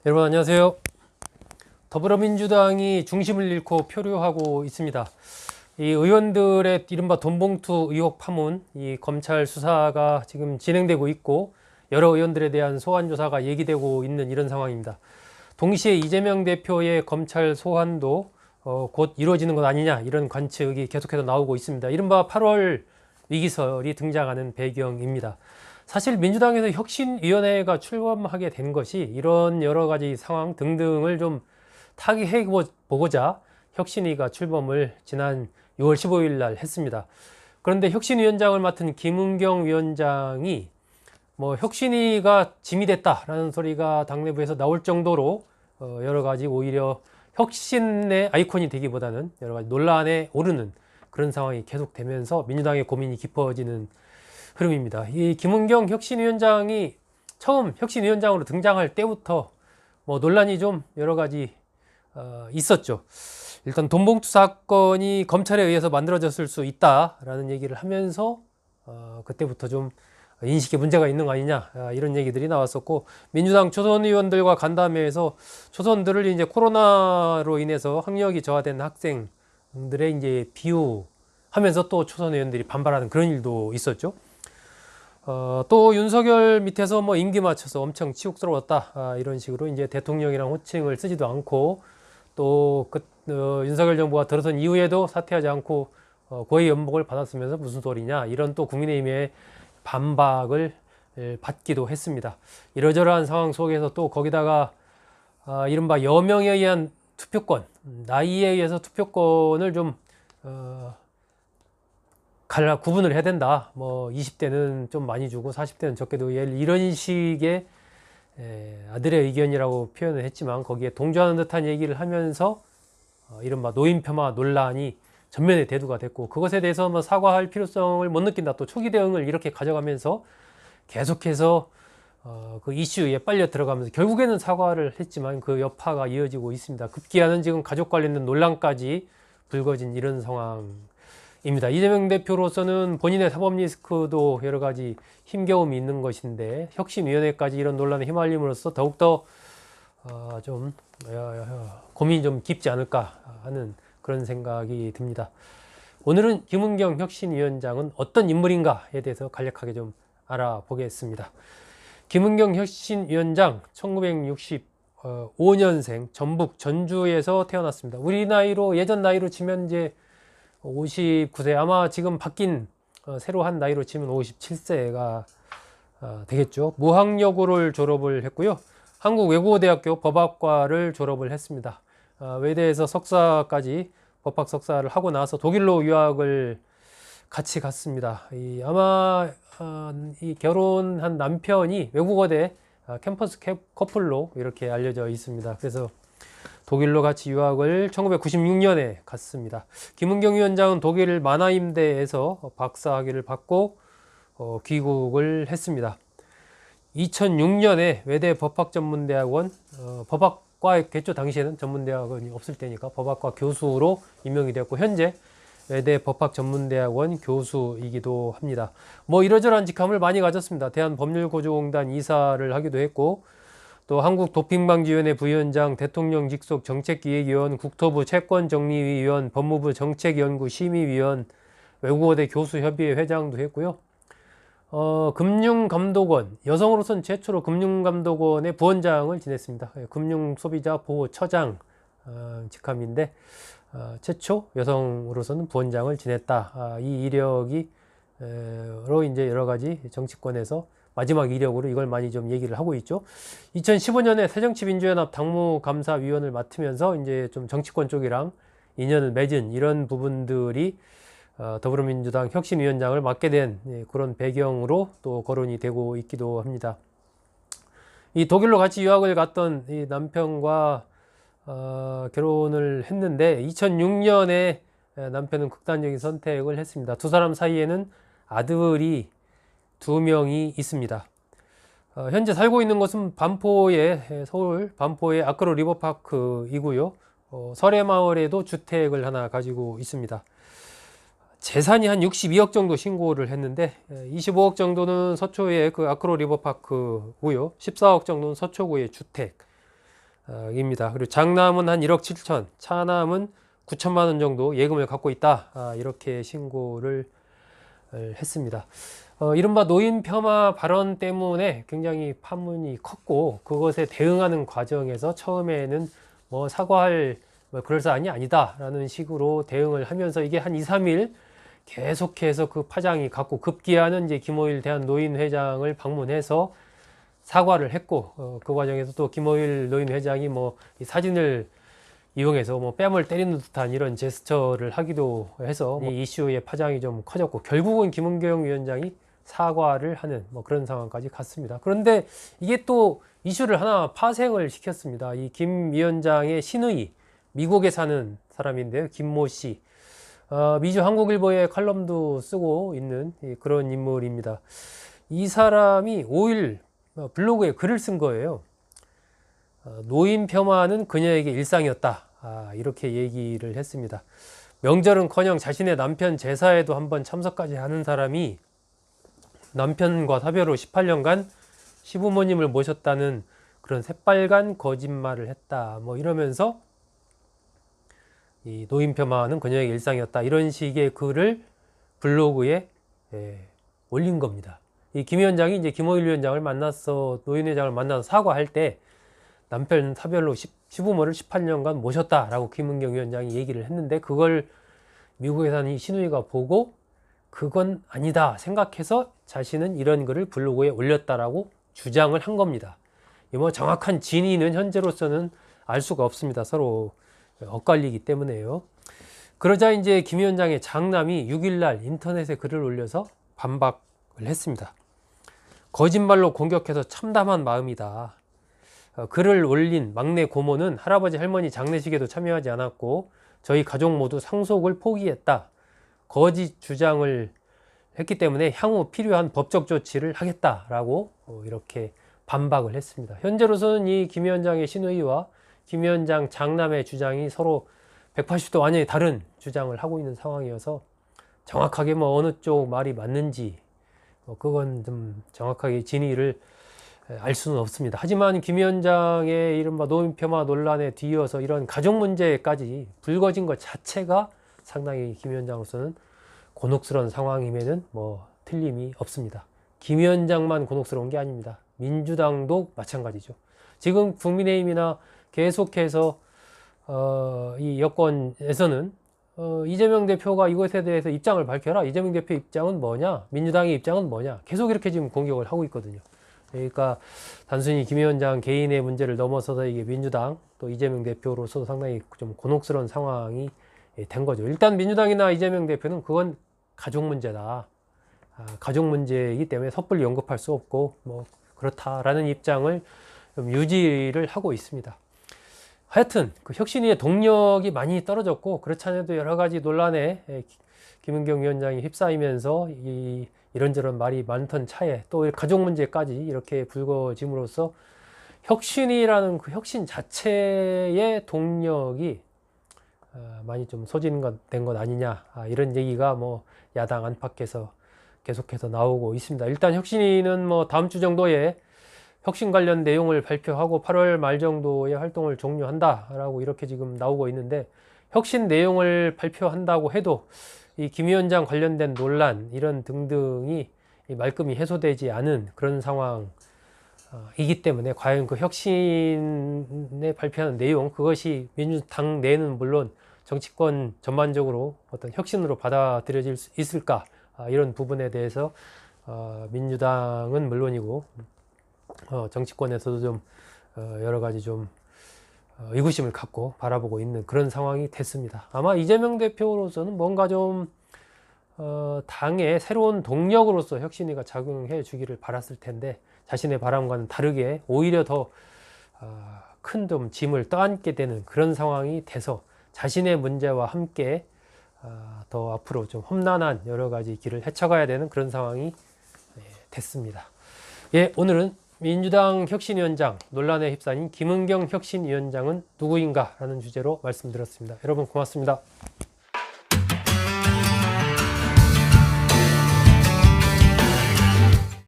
여러분 안녕하세요. 더불어민주당이 중심을 잃고 표류하고 있습니다. 이 의원들의 이른바 돈봉투 의혹 파문, 이 검찰 수사가 지금 진행되고 있고 여러 의원들에 대한 소환 조사가 얘기되고 있는 이런 상황입니다. 동시에 이재명 대표의 검찰 소환도 곧 이루어지는 것 아니냐 이런 관측이 계속해서 나오고 있습니다. 이른바 8월 위기설이 등장하는 배경입니다. 사실 민주당에서 혁신위원회가 출범하게 된 것이 이런 여러 가지 상황 등등을 좀 타개해 보고자 혁신위가 출범을 지난 6월 15일 날 했습니다. 그런데 혁신위원장을 맡은 김은경 위원장이 혁신위가 짐이 됐다라는 소리가 당내부에서 나올 정도로 여러 가지 오히려 혁신의 아이콘이 되기보다는 여러 가지 논란에 오르는 그런 상황이 계속되면서 민주당의 고민이 깊어지는 흐름입니다. 이 김은경 혁신위원장이 처음 혁신위원장으로 등장할 때부터 논란이 좀 여러 가지 있었죠. 일단 돈봉투 사건이 검찰에 의해서 만들어졌을 수 있다라는 얘기를 하면서 그때부터 좀 인식에 문제가 있는 거 아니냐 이런 얘기들이 나왔었고, 민주당 초선 의원들과 간담회에서 초선들을 이제 코로나로 인해서 학력이 저하된 학생들의 이제 비유하면서 또 초선 의원들이 반발하는 그런 일도 있었죠. 또 윤석열 밑에서 임기 맞춰서 엄청 치욕스러웠다 이런 식으로 이제 대통령이랑 호칭을 쓰지도 않고 또 윤석열 정부가 들어선 이후에도 사퇴하지 않고 고액 연봉을 받았으면서 무슨 소리냐 이런 또 국민의힘의 반박을 받기도 했습니다. 이러저러한 상황 속에서 또 거기다가 이른바 여명에 의한 투표권, 나이에 의해서 투표권을 좀 구분을 해야 된다. 20대는 좀 많이 주고 40대는 적게 두고 이런 식의 아들의 의견이라고 표현을 했지만 거기에 동조하는 듯한 얘기를 하면서 이른바 노인 폄하 논란이 전면에 대두가 됐고, 그것에 대해서 사과할 필요성을 못 느낀다. 또 초기 대응을 이렇게 가져가면서 계속해서 그 이슈에 빨려 들어가면서 결국에는 사과를 했지만 그 여파가 이어지고 있습니다. 급기야는 지금 가족 관련된 논란까지 불거진 이런 상황입니다. 이재명 대표로서는 본인의 사법 리스크도 여러 가지 힘겨움이 있는 것인데 혁신위원회까지 이런 논란에 휘말림으로써 더욱더 좀 고민이 좀 깊지 않을까 하는 그런 생각이 듭니다. 오늘은 김은경 혁신위원장은 어떤 인물인가에 대해서 간략하게 좀 알아보겠습니다. 김은경 혁신위원장 1965년생 전북 전주에서 태어났습니다. 우리 나이로, 예전 나이로 치면 이제 59세, 아마 지금 바뀐 새로 한 나이로 치면 57세가 되겠죠. 무학여고를 졸업을 했고요. 한국외국어대학교 법학과를 졸업을 했습니다. 외대에서 석사까지 법학 석사를 하고 나서 독일로 유학을 같이 갔습니다. 아마 이 결혼한 남편이 외국어대 캠퍼스 커플로 이렇게 알려져 있습니다. 그래서 독일로 같이 유학을 1996년에 갔습니다. 김은경 위원장은 독일 마나임대에서 박사학위를 받고 귀국을 했습니다. 2006년에 외대 법학전문대학원 법학과였겠죠. 당시에는 전문대학원이 없을 때니까 법학과 교수로 임명이 되었고 현재 외대 법학전문대학원 교수이기도 합니다. 이러저러한 직함을 많이 가졌습니다. 대한법률고조공단 이사를 하기도 했고, 또 한국도핑방지위원회 부위원장, 대통령 직속 정책기획위원, 국토부 채권정리위원, 법무부 정책연구 심의위원, 외국어대 교수협의회 회장도 했고요. 금융감독원, 여성으로서는 최초로 금융감독원의 부원장을 지냈습니다. 금융소비자보호처장 직함인데 최초 여성으로서는 부원장을 지냈다. 이 이력이 로 이제 여러 가지 정치권에서 마지막 이력으로 이걸 많이 좀 얘기를 하고 있죠. 2015년에 새정치민주연합 당무감사위원을 맡으면서 이제 좀 정치권 쪽이랑 인연을 맺은 이런 부분들이 더불어민주당 혁신위원장을 맡게 된 그런 배경으로 또 거론이 되고 있기도 합니다. 이 독일로 같이 유학을 갔던 이 남편과 결혼을 했는데 2006년에 남편은 극단적인 선택을 했습니다. 두 사람 사이에는 아들이 2명이 있습니다. 현재 살고 있는 곳은 서울 반포의 아크로 리버파크이고요. 설해마을에도 주택을 하나 가지고 있습니다. 재산이 한 62억 정도 신고를 했는데 25억 정도는 서초의 그 아크로 리버파크고요. 14억 정도는 서초구의 주택. 입니다. 그리고 장남은 한 1억 7천, 차남은 9천만 원 정도 예금을 갖고 있다. 이렇게 신고를 했습니다. 이른바 노인 폄하 발언 때문에 굉장히 파문이 컸고, 그것에 대응하는 과정에서 처음에는 뭐 사과할 그럴 사안이 아니다라는 식으로 대응을 하면서 이게 한 2, 3일 계속해서 그 파장이 갔고, 급기야는 이제 김호일 대한노인회장을 방문해서 사과를 했고, 그 과정에서 또 김호일 노인회장이 뭐 이 사진을 이용해서 뭐 뺨을 때리는 듯한 이런 제스처를 하기도 해서 이 이슈의 파장이 좀 커졌고, 결국은 김은경 위원장이 사과를 하는 뭐 그런 상황까지 갔습니다. 그런데 이게 또 이슈를 하나 파생을 시켰습니다. 이 김 위원장의 시누이, 미국에 사는 사람인데요, 김모 씨. 미주 한국일보에 칼럼도 쓰고 있는 그런 인물입니다. 이 사람이 5일 블로그에 글을 쓴 거예요. 노인 폄하는 그녀에게 일상이었다. 이렇게 얘기를 했습니다. 명절은커녕 자신의 남편 제사에도 한번 참석까지 하는 사람이 남편과 사별후 18년간 시부모님을 모셨다는 그런 새빨간 거짓말을 했다. 뭐 이러면서 이 노인 폄하는 그녀에게 일상이었다. 이런 식의 글을 블로그에 올린 겁니다. 이 김 위원장이 이제 김호일 위원장을 만나서 노인회장을 만나서 사과할 때 남편 사별로 시부모를 18년간 모셨다라고 김은경 위원장이 얘기를 했는데, 그걸 미국에 사는 이 시누이가 보고 그건 아니다 생각해서 자신은 이런 글을 블로그에 올렸다라고 주장을 한 겁니다. 뭐 정확한 진위는 현재로서는 알 수가 없습니다. 서로 엇갈리기 때문에요. 그러자 이제 김 위원장의 장남이 6일날 인터넷에 글을 올려서 반박을 했습니다. 거짓말로 공격해서 참담한 마음이다. 글을 올린 막내 고모는 할아버지 할머니 장례식에도 참여하지 않았고 저희 가족 모두 상속을 포기했다. 거짓 주장을 했기 때문에 향후 필요한 법적 조치를 하겠다라고 이렇게 반박을 했습니다. 현재로서는 이 김 위원장의 시누이와 김 위원장 장남의 주장이 서로 180도 완전히 다른 주장을 하고 있는 상황이어서 정확하게 뭐 어느 쪽 말이 맞는지 그건 좀 정확하게 진위를 알 수는 없습니다. 하지만 김 위원장의 이른바 노인 폄하 논란에 뒤이어서 이런 가족 문제까지 불거진 것 자체가 상당히 김 위원장으로서는 곤혹스러운 상황임에는 뭐 틀림이 없습니다. 김 위원장만 곤혹스러운 게 아닙니다. 민주당도 마찬가지죠. 지금 국민의힘이나 계속해서 이 여권에서는 이재명 대표가 이것에 대해서 입장을 밝혀라. 이재명 대표 입장은 뭐냐? 민주당의 입장은 뭐냐? 계속 이렇게 지금 공격을 하고 있거든요. 그러니까 단순히 김 위원장 개인의 문제를 넘어서서 이게 민주당 또 이재명 대표로서 상당히 좀 곤혹스러운 상황이 된 거죠. 일단 민주당이나 이재명 대표는 그건 가족 문제다. 가족 문제이기 때문에 섣불리 언급할 수 없고 뭐 그렇다라는 입장을 좀 유지를 하고 있습니다. 하여튼 그 혁신위의 동력이 많이 떨어졌고, 그렇지 않아도 여러 가지 논란에 김은경 위원장이 휩싸이면서 이런저런 말이 많던 차에 또 가족 문제까지 이렇게 불거짐으로써 혁신이라는 그 혁신 자체의 동력이 많이 좀 소진된 것 아니냐, 이런 얘기가 뭐 야당 안팎에서 계속해서 나오고 있습니다. 일단 혁신위는 뭐 다음 주 정도에 혁신 관련 내용을 발표하고 8월 말 정도의 활동을 종료한다라고 이렇게 지금 나오고 있는데, 혁신 내용을 발표한다고 해도 이 김 위원장 관련된 논란 이런 등등이 말끔히 해소되지 않은 그런 상황이기 때문에 과연 그 혁신에 발표하는 내용, 그것이 민주당 내는 물론 정치권 전반적으로 어떤 혁신으로 받아들여질 수 있을까, 이런 부분에 대해서 민주당은 물론이고 정치권에서도 좀 여러 가지 좀 의구심을 갖고 바라보고 있는 그런 상황이 됐습니다. 아마 이재명 대표로서는 뭔가 좀 당의 새로운 동력으로서 혁신위가 작용해 주기를 바랐을 텐데, 자신의 바람과는 다르게 오히려 더 큰 좀 짐을 떠안게 되는 그런 상황이 돼서 자신의 문제와 함께 더 앞으로 좀 험난한 여러 가지 길을 헤쳐가야 되는 그런 상황이 됐습니다. 예, 오늘은 민주당 혁신위원장 논란에 휩싸인 김은경 혁신위원장은 누구인가 라는 주제로 말씀드렸습니다. 여러분 고맙습니다.